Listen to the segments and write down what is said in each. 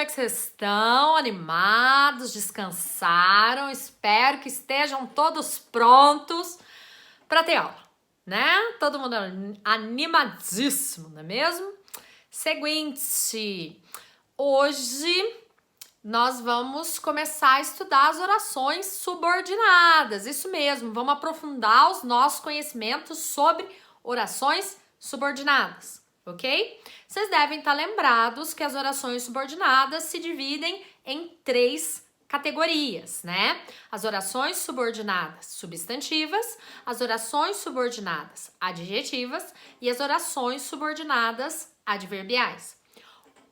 é que vocês estão? Animados? Descansaram? Espero que estejam todos prontos para ter aula, né? Todo mundo animadíssimo, não é mesmo? Seguinte, hoje nós vamos começar a estudar as orações subordinadas, isso mesmo, vamos aprofundar os nossos conhecimentos sobre orações subordinadas, ok? Vocês devem estar lembrados que as orações subordinadas se dividem em 3 categorias, né? As orações subordinadas substantivas, as orações subordinadas adjetivas e as orações subordinadas adverbiais.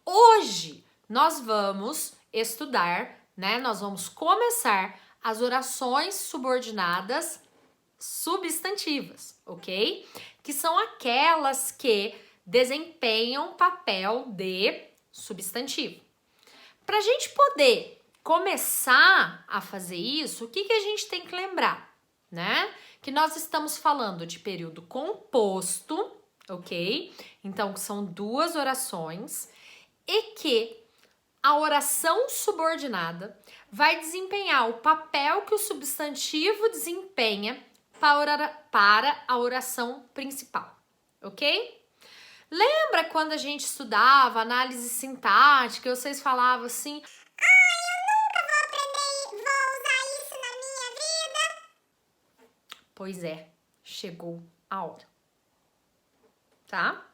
Hoje nós vamos estudar, né? Nós vamos começar as orações subordinadas substantivas, ok? Que são aquelas que desempenham papel de substantivo. Para a gente poder começar a fazer isso, o que a gente tem que lembrar, né? Que nós estamos falando de período composto, ok? Então, são 2 orações e que a oração subordinada vai desempenhar o papel que o substantivo desempenha para a oração principal, ok? Lembra quando a gente estudava análise sintática, vocês falavam assim: Vou usar isso na minha vida? pois é, chegou a hora, tá?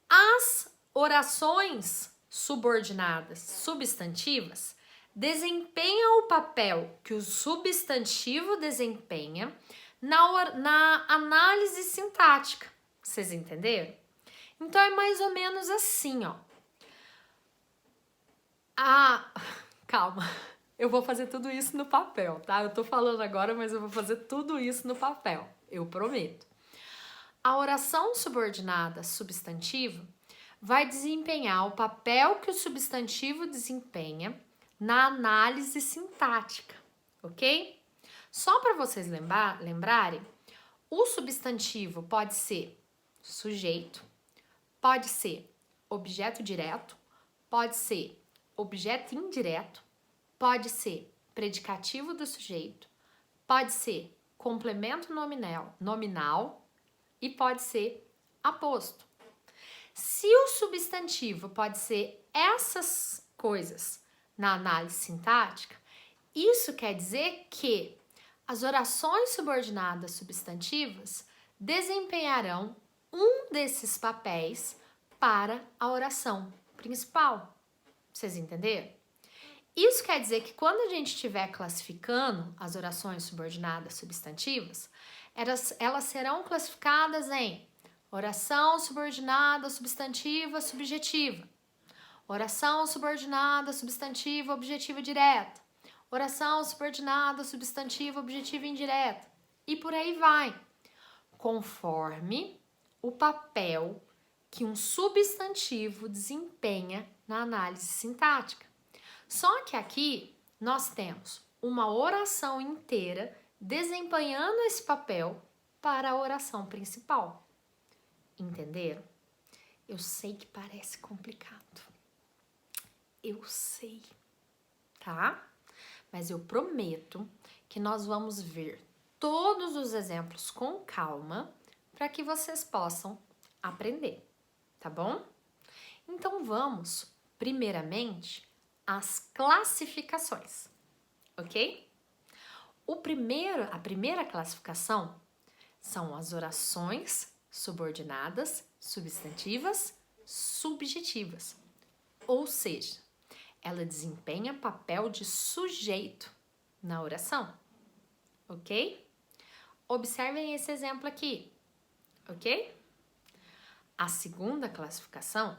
As orações subordinadas substantivas desempenham o papel que o substantivo desempenha na análise sintática. Vocês entenderam? Então é mais ou menos assim, ó. Calma, eu vou fazer tudo isso no papel, tá? Eu tô falando agora, mas eu vou fazer tudo isso no papel, eu prometo. A oração subordinada substantiva vai desempenhar o papel que o substantivo desempenha na análise sintática, ok? Só para vocês lembrarem, o substantivo pode ser sujeito, pode ser objeto direto, pode ser objeto indireto, pode ser predicativo do sujeito, pode ser complemento nominal e pode ser aposto. Se o substantivo pode ser essas coisas na análise sintática, isso quer dizer que as orações subordinadas substantivas desempenharão um desses papéis para a oração principal. Vocês entenderam? Isso quer dizer que quando a gente estiver classificando as orações subordinadas substantivas, elas serão classificadas em oração subordinada substantiva subjetiva, oração subordinada substantiva objetiva direta, oração subordinada substantiva objetiva indireta e por aí vai, conforme o papel que um substantivo desempenha na análise sintática. Só que aqui nós temos uma oração inteira desempenhando esse papel para a oração principal. Entenderam? Eu sei que parece complicado. Eu sei, tá? Mas eu prometo que nós vamos ver todos os exemplos com calma para que vocês possam aprender, tá bom? Então vamos, primeiramente, às classificações, ok? A primeira classificação são as orações subordinadas, substantivas, subjetivas. Ou seja, ela desempenha papel de sujeito na oração, ok? Observem esse exemplo aqui, ok? A segunda classificação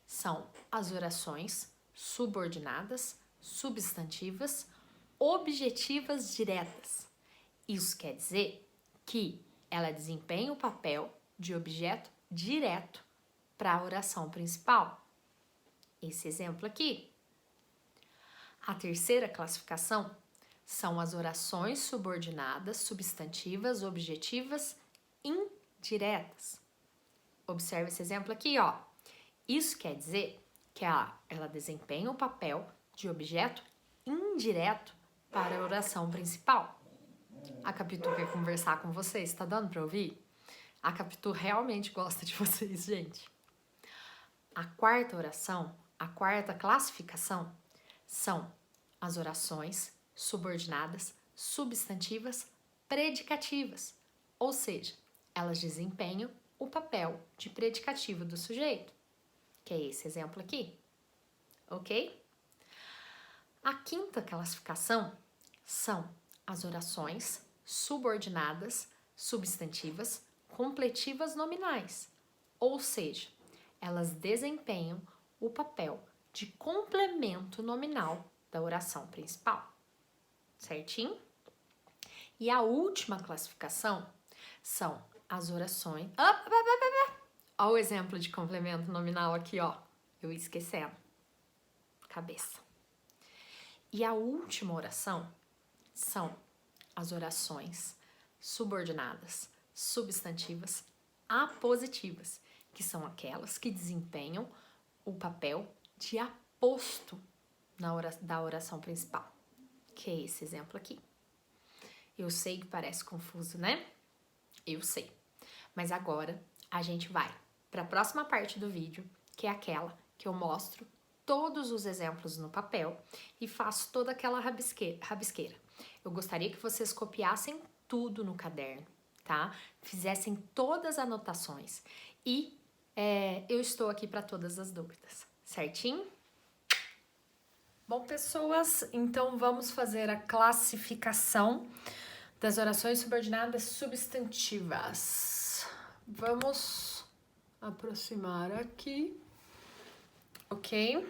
são as orações subordinadas, substantivas, objetivas diretas. Isso quer dizer que ela desempenha o papel de objeto direto para a oração principal. Esse exemplo aqui. A terceira classificação são as orações subordinadas, substantivas, objetivas, indiretas. Observe esse exemplo aqui, ó. Isso quer dizer que ela desempenha o papel de objeto indireto para a oração principal. A Capitu quer conversar com vocês, tá dando para ouvir? A Capitu realmente gosta de vocês, gente. A quarta oração, a quarta classificação, são as orações subordinadas, substantivas, predicativas. Ou seja, elas desempenham o papel de predicativo do sujeito, que é esse exemplo aqui, ok? A quinta classificação são as orações subordinadas, substantivas, completivas nominais, ou seja, elas desempenham o papel de complemento nominal da oração principal, certinho? E a última classificação são as orações... Olha o exemplo de complemento nominal aqui, ó. Eu ia esquecendo. Cabeça. E a última oração são as orações subordinadas, substantivas, apositivas, que são aquelas que desempenham o papel de aposto da oração principal, que é esse exemplo aqui. Eu sei que parece confuso, né? Eu sei. Mas agora a gente vai para a próxima parte do vídeo, que é aquela que eu mostro todos os exemplos no papel e faço toda aquela rabisqueira. Eu gostaria que vocês copiassem tudo no caderno, tá? Fizessem todas as anotações e eu estou aqui para todas as dúvidas, certinho? Bom, pessoas, então vamos fazer a classificação das orações subordinadas substantivas. Vamos aproximar aqui. Ok?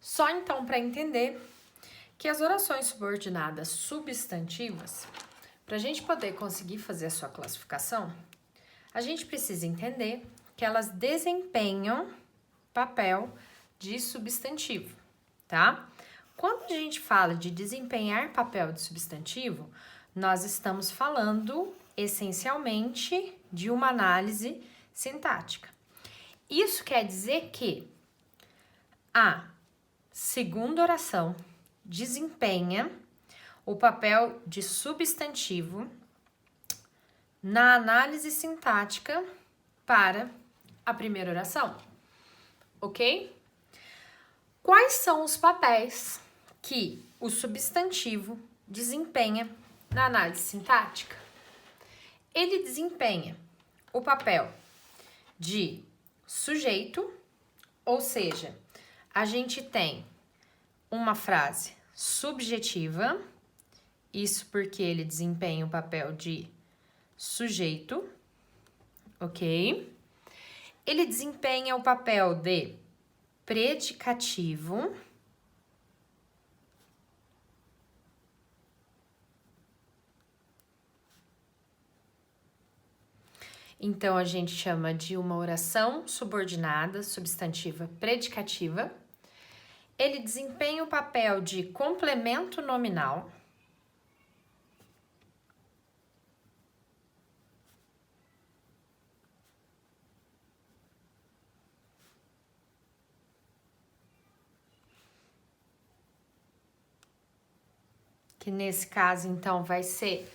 Só então para entender que as orações subordinadas substantivas, para a gente poder conseguir fazer a sua classificação, a gente precisa entender que elas desempenham papel de substantivo, tá? Quando a gente fala de desempenhar papel de substantivo, nós estamos falando essencialmente de uma análise sintática. Isso quer dizer que a segunda oração desempenha o papel de substantivo na análise sintática para a primeira oração, ok? Quais são os papéis que o substantivo desempenha na análise sintática? Ele desempenha o papel de sujeito, ou seja, a gente tem uma frase subjetiva, isso porque ele desempenha o papel de sujeito, ok? Ele desempenha o papel de predicativo, então a gente chama de uma oração subordinada, substantiva, predicativa. Ele desempenha o papel de complemento nominal. Que nesse caso, então, vai ser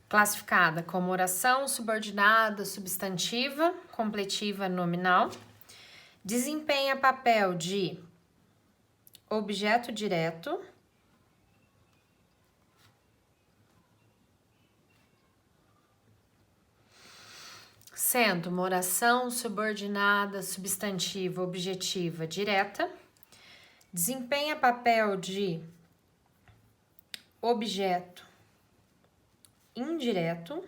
classificada como oração subordinada, substantiva, completiva, nominal. Desempenha papel de objeto direto. Sendo uma oração subordinada, substantiva, objetiva, direta. Desempenha papel de objeto indireto.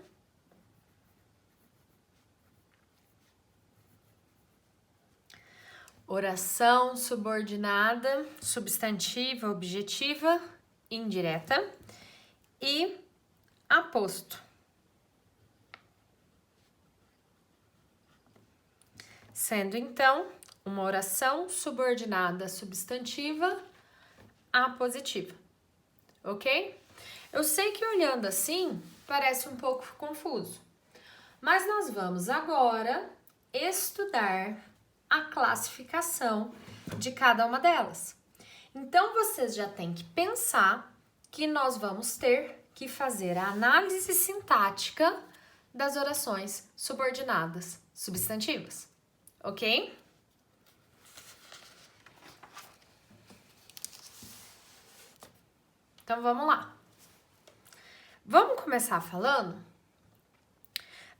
Oração subordinada, substantiva, objetiva, indireta e aposto. Sendo então uma oração subordinada, substantiva, apositiva. Ok? Eu sei que olhando assim parece um pouco confuso, mas nós vamos agora estudar a classificação de cada uma delas. Então, vocês já têm que pensar que nós vamos ter que fazer a análise sintática das orações subordinadas substantivas, ok? Então, vamos lá. Vamos começar falando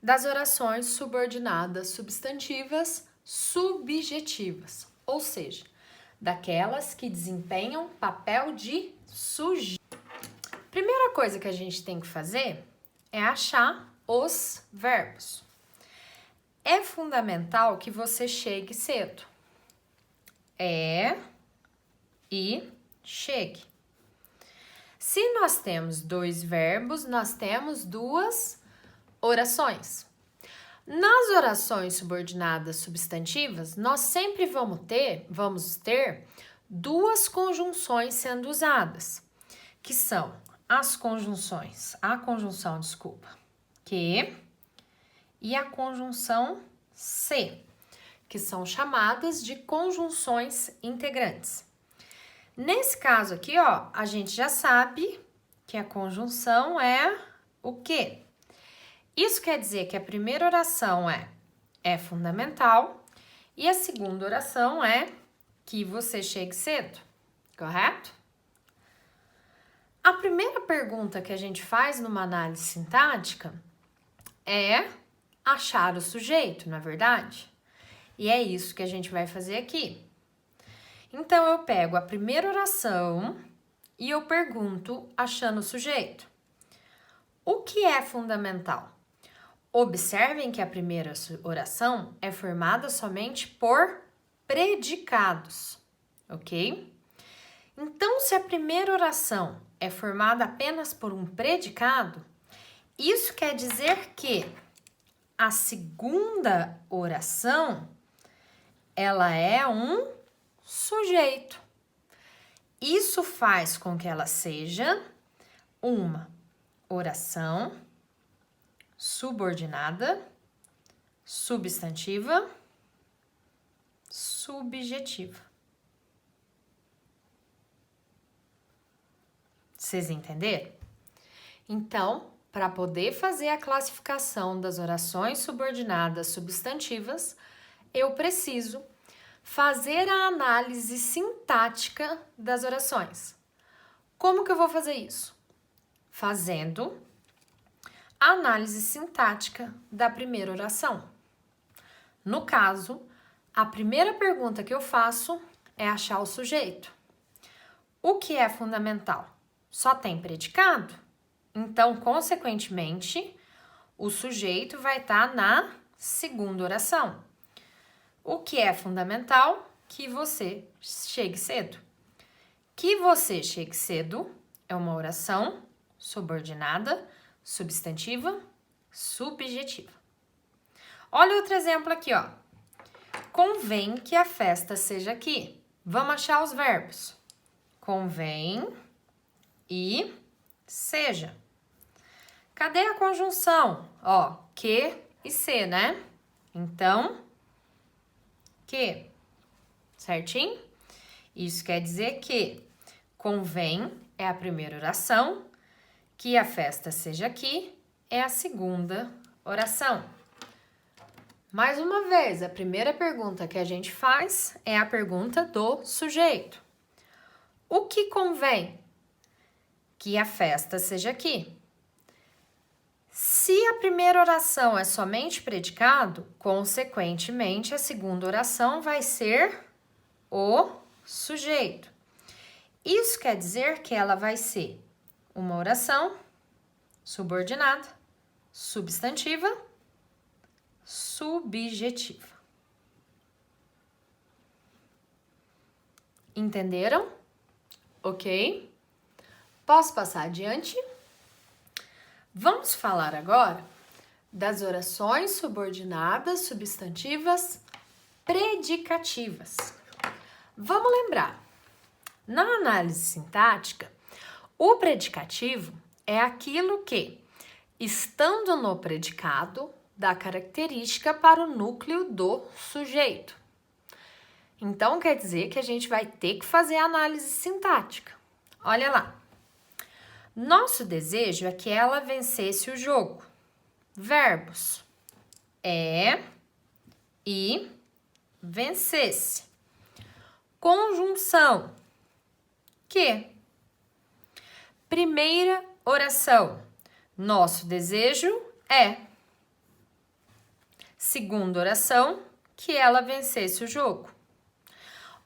das orações subordinadas substantivas subjetivas, ou seja, daquelas que desempenham papel de sujeito. Primeira coisa que a gente tem que fazer é achar os verbos. É fundamental que você chegue cedo. É e chegue. Se nós temos 2 verbos, nós temos 2 orações. Nas orações subordinadas substantivas, nós sempre vamos ter 2 conjunções sendo usadas, que são a conjunção, que e a conjunção se, que são chamadas de conjunções integrantes. Nesse caso aqui, ó, a gente já sabe que a conjunção é o quê? Isso quer dizer que a primeira oração é fundamental e a segunda oração é que você chegue cedo, correto? A primeira pergunta que a gente faz numa análise sintática é achar o sujeito, não é verdade? E é isso que a gente vai fazer aqui. Então, eu pego a primeira oração e eu pergunto achando o sujeito. O que é fundamental? Observem que a primeira oração é formada somente por predicados, ok? Então, se a primeira oração é formada apenas por um predicado, isso quer dizer que a segunda oração, ela é um sujeito. Isso faz com que ela seja uma oração subordinada, substantiva, subjetiva. Vocês entenderam? Então, para poder fazer a classificação das orações subordinadas substantivas, eu preciso fazer a análise sintática das orações. Como que eu vou fazer isso? Fazendo a análise sintática da primeira oração. No caso, a primeira pergunta que eu faço é achar o sujeito. O que é fundamental? Só tem predicado? Então, consequentemente, o sujeito vai estar na segunda oração. O que é fundamental? Que você chegue cedo. Que você chegue cedo é uma oração subordinada, substantiva, subjetiva. Olha outro exemplo aqui, ó. Convém que a festa seja aqui. Vamos achar os verbos. Convém e seja. Cadê a conjunção? Ó, que e se, né? Então, que, certinho? Isso quer dizer que convém é a primeira oração, que a festa seja aqui é a segunda oração. Mais uma vez, a primeira pergunta que a gente faz é a pergunta do sujeito. O que convém? Que a festa seja aqui. Se a primeira oração é somente predicado, consequentemente, a segunda oração vai ser o sujeito. Isso quer dizer que ela vai ser uma oração subordinada, substantiva, subjetiva. Entenderam? Ok? Posso passar adiante? Vamos falar agora das orações subordinadas substantivas predicativas. Vamos lembrar, na análise sintática, o predicativo é aquilo que, estando no predicado, dá característica para o núcleo do sujeito. Então, quer dizer que a gente vai ter que fazer a análise sintática. Olha lá. Nosso desejo é que ela vencesse o jogo. Verbos. É e vencesse. Conjunção. Que? Primeira oração. Nosso desejo é. Segunda oração, que ela vencesse o jogo.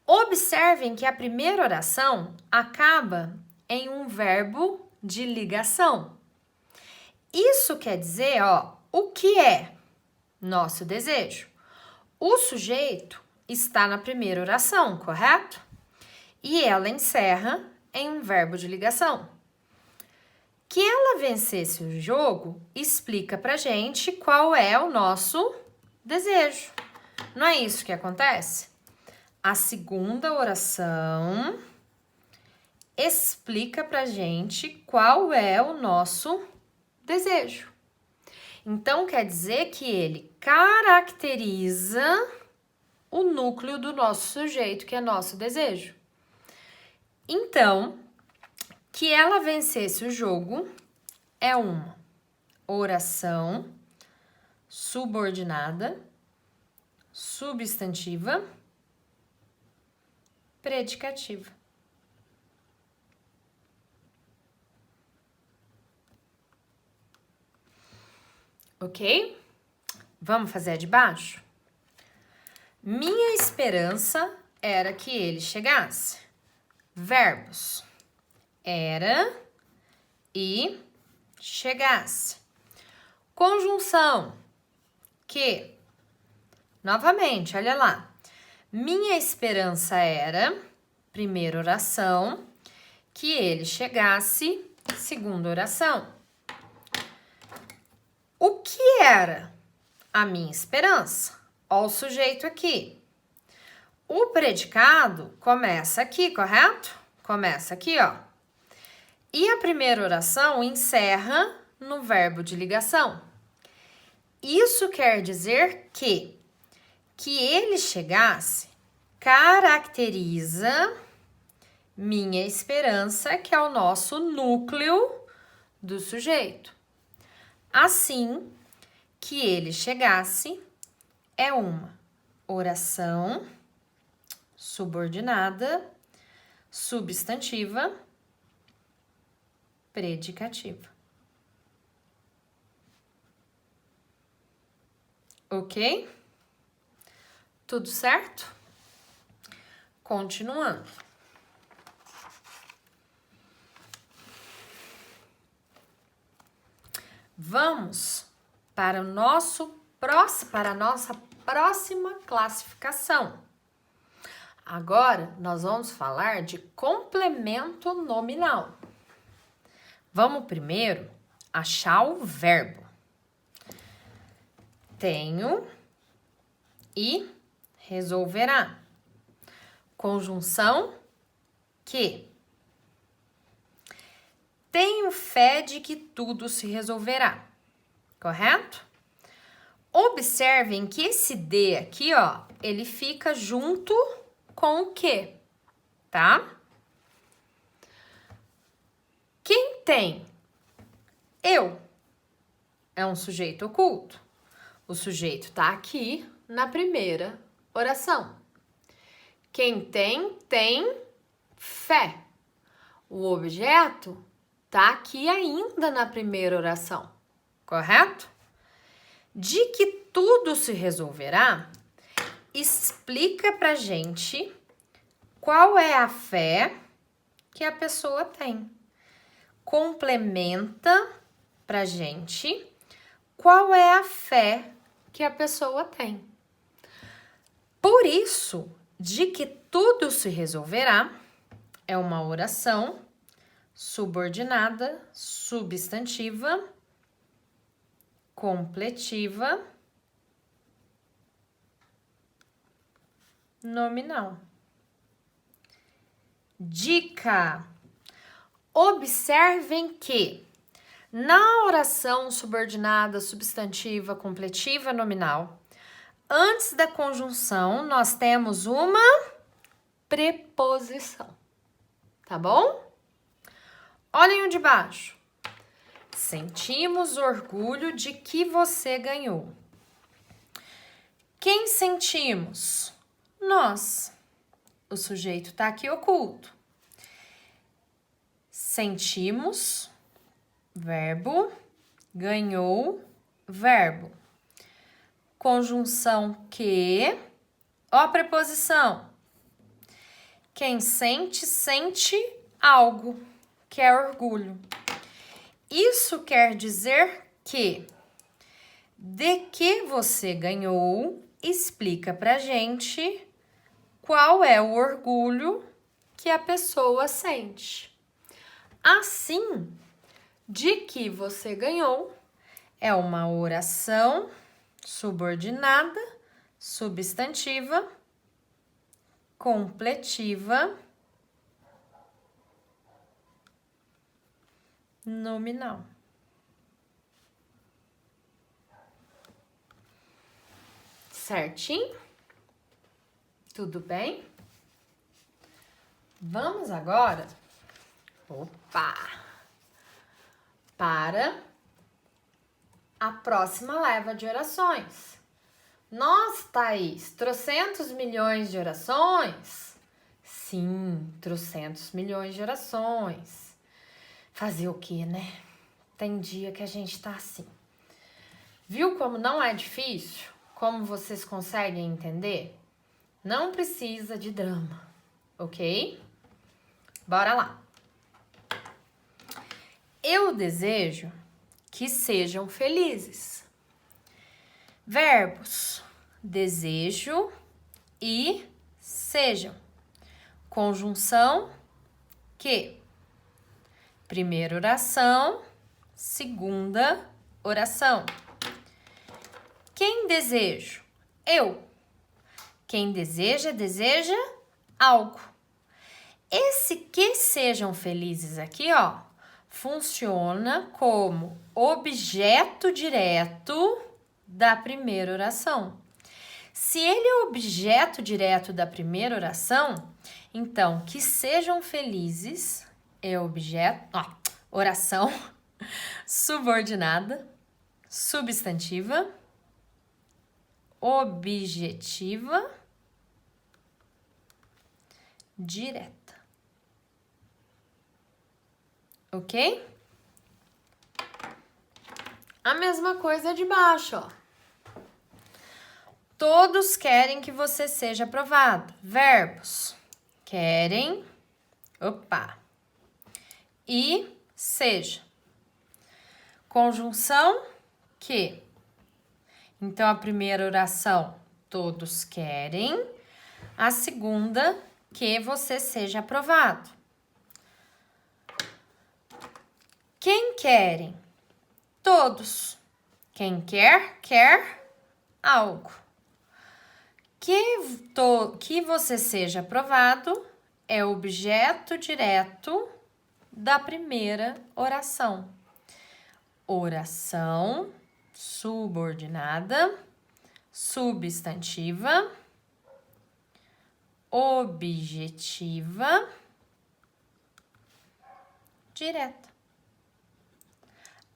Observem que a primeira oração acaba em um verbo de ligação. Isso quer dizer, o que é nosso desejo? O sujeito está na primeira oração, correto? E ela encerra em um verbo de ligação. Que ela vencesse o jogo explica pra gente qual é o nosso desejo. Não é isso que acontece? A segunda oração explica pra gente qual é o nosso desejo. Então, quer dizer que ele caracteriza o núcleo do nosso sujeito, que é nosso desejo. Então, que ela vencesse o jogo é uma oração subordinada, substantiva, predicativa. Ok? Vamos fazer a de baixo? Minha esperança era que ele chegasse. Verbos. Era e chegasse. Conjunção. Que. Novamente, olha lá. Minha esperança era, primeira oração, que ele chegasse, segunda oração. O que era a minha esperança? Ó, o sujeito aqui. O predicado começa aqui, correto? Começa aqui, ó. E a primeira oração encerra no verbo de ligação. Isso quer dizer que ele chegasse caracteriza minha esperança, que é o nosso núcleo do sujeito. Assim, que ele chegasse é uma oração subordinada, substantiva, predicativa. Ok? Tudo certo? Continuando. Vamos para a nossa próxima classificação. Agora, nós vamos falar de complemento nominal. Vamos primeiro achar o verbo. Tenho e resolverá. Conjunção que. Tenho fé de que tudo se resolverá. Correto? Observem que esse de aqui, ó, ele fica junto com o que, tá? Quem tem? Eu. É um sujeito oculto. O sujeito tá aqui na primeira oração. Quem tem, tem fé. O objeto tá aqui ainda na primeira oração, correto? De que tudo se resolverá, explica pra gente qual é a fé que a pessoa tem. Complementa pra gente qual é a fé que a pessoa tem. Por isso, de que tudo se resolverá é uma oração subordinada, substantiva, completiva, nominal. Dica: observem que na oração subordinada, substantiva, completiva, nominal, Antes da conjunção, nós temos uma preposição, tá bom? Olhem o de baixo. Sentimos orgulho de que você ganhou. Quem sentimos? Nós. O sujeito está aqui oculto. Sentimos, verbo, ganhou, verbo. Conjunção que, ó a preposição. Quem sente, sente algo, que é orgulho. Isso quer dizer que de que você ganhou explica pra gente qual é o orgulho que a pessoa sente. Assim, de que você ganhou é uma oração subordinada, substantiva, completiva, nominal. Certinho? Tudo bem? Vamos agora, para a próxima leva de orações. Nossa, Thaís, trocentos milhões de orações? Sim, trocentos milhões de orações. Fazer o quê, né? Tem dia que a gente tá assim. Viu como não é difícil? Como vocês conseguem entender? Não precisa de drama, ok? Bora lá. Eu desejo que sejam felizes. Verbos: desejo e sejam. Conjunção que. Primeira oração, segunda oração. Quem desejo? Eu. Quem deseja, deseja algo. Esse que sejam felizes aqui, ó, funciona como objeto direto da primeira oração. Se ele é objeto direto da primeira oração, então que sejam felizes é objeto, oração subordinada, substantiva, objetiva, direta. Ok? A mesma coisa de baixo, ó. Todos querem que você seja aprovado. Verbos: querem, e seja. Conjunção que. Então, a primeira oração, todos querem. A segunda, que você seja aprovado. Quem querem? Todos. Quem quer, quer algo. Que você seja aprovado é objeto direto da primeira oração. Oração subordinada, substantiva, objetiva, direta.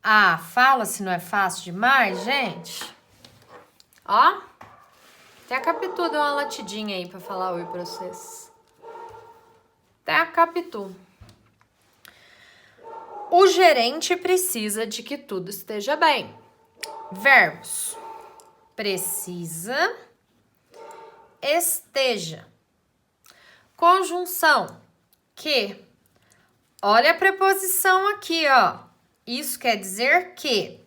Ah, fala se não é fácil demais, gente. Ó, até a Capitu deu uma latidinha aí pra falar oi pra vocês. Até a Capitu. O gerente precisa de que tudo esteja bem. Verbos: precisa, esteja. Conjunção que. Olha a preposição aqui, ó. Isso quer dizer que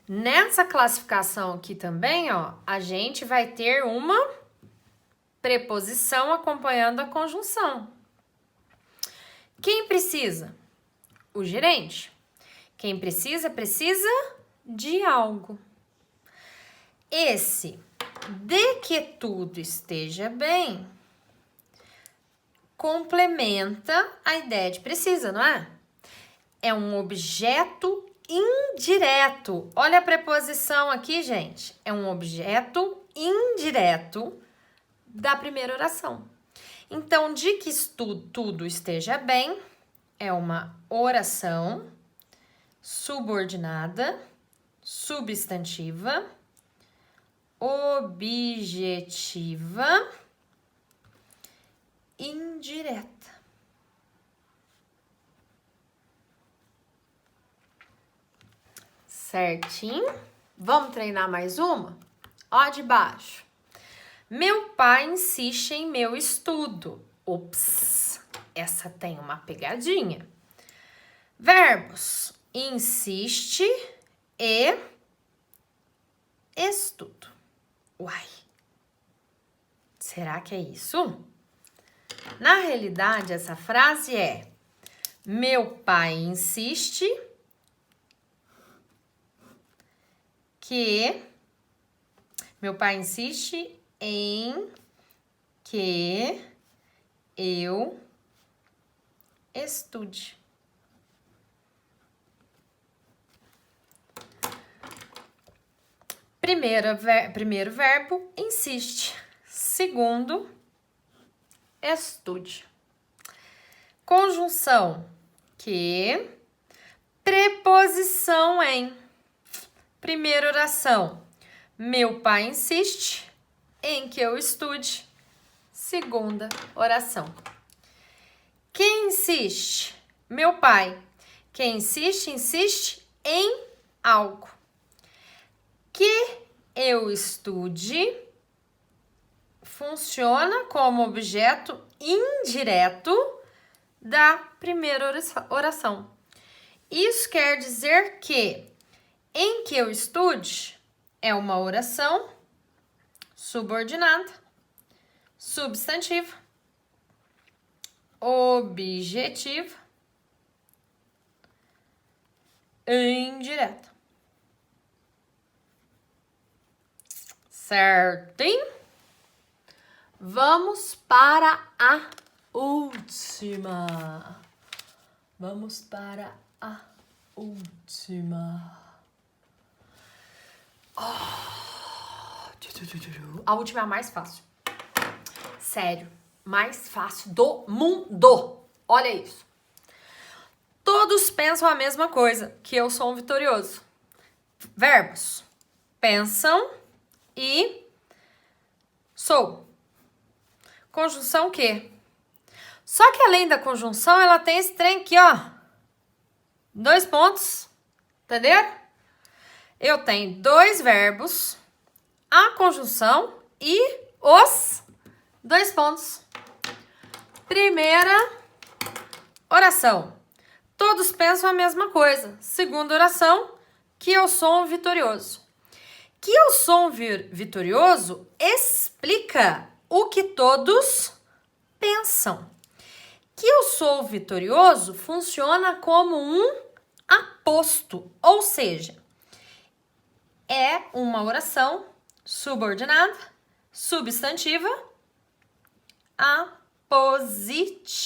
nessa classificação aqui também, ó, a gente vai ter uma preposição acompanhando a conjunção. Quem precisa? O gerente. Quem precisa, precisa de algo. Esse de que tudo esteja bem complementa a ideia de precisa, não é? É um objeto indireto. Olha a preposição aqui, gente. É um objeto indireto da primeira oração. Então, de que tudo esteja bem, é uma oração subordinada, substantiva, objetiva, indireta. Certinho? Vamos treinar mais uma? Ó de baixo. Meu pai insiste em meu estudo. Ups, essa tem uma pegadinha. Verbos: insiste e estudo. Uai, será que é isso? Na realidade, essa frase é: meu pai insiste em que eu estude. Primeiro verbo, insiste. Segundo, estude. Conjunção que, preposição em. Primeira oração, meu pai insiste em que eu estude. Segunda oração. Quem insiste? Meu pai. Quem insiste, insiste em algo. Que eu estude funciona como objeto indireto da primeira oração. Isso quer dizer que em que eu estude é uma oração subordinada, substantiva, objetiva, indireta. Certinho? Vamos para a última. Vamos para a última. A última é a mais fácil. Sério, mais fácil do mundo. Olha isso. Todos pensam a mesma coisa, que eu sou um vitorioso. Verbos: pensam e sou. Conjunção que? Só que além da conjunção, ela tem esse trem aqui, ó. 2 pontos. Entenderam? Eu tenho 2 verbos, a conjunção e os 2 pontos. Primeira oração. Todos pensam a mesma coisa. Segunda oração, que eu sou um vitorioso. Que eu sou um vitorioso explica o que todos pensam. Que eu sou vitorioso funciona como um aposto, ou seja, é uma oração subordinada, substantiva, apositiva.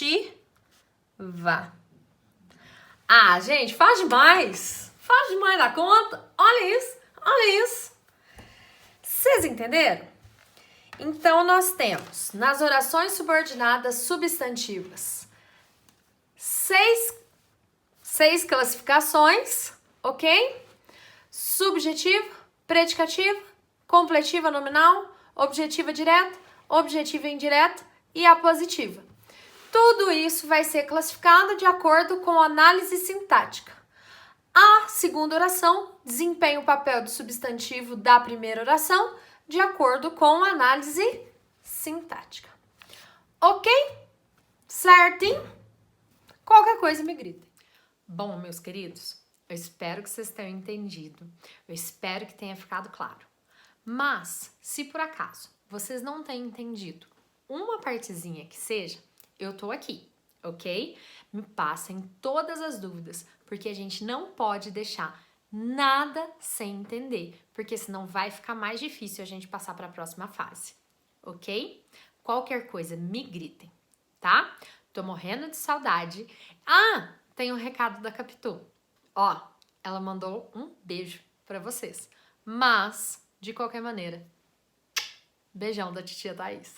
Ah, gente, faz demais. Faz demais da conta. Olha isso, olha isso. Vocês entenderam? Então, nós temos, nas orações subordinadas substantivas, 6 classificações, ok? Subjetiva, predicativa, completiva nominal, objetiva direta, objetiva indireta e apositiva. Tudo isso vai ser classificado de acordo com a análise sintática. A segunda oração desempenha o papel do substantivo da primeira oração de acordo com a análise sintática. Ok? Certinho? Qualquer coisa me gritem. Bom, meus queridos, eu espero que vocês tenham entendido. Eu espero que tenha ficado claro. Mas, se por acaso vocês não têm entendido uma partezinha que seja, eu tô aqui, ok? Me passem todas as dúvidas, porque a gente não pode deixar nada sem entender, porque senão vai ficar mais difícil a gente passar para a próxima fase, ok? Qualquer coisa, me gritem, tá? Tô morrendo de saudade. Ah, tem um recado da Capitu. Ó, ela mandou um beijo pra vocês. Mas, de qualquer maneira, beijão da titia Thaís.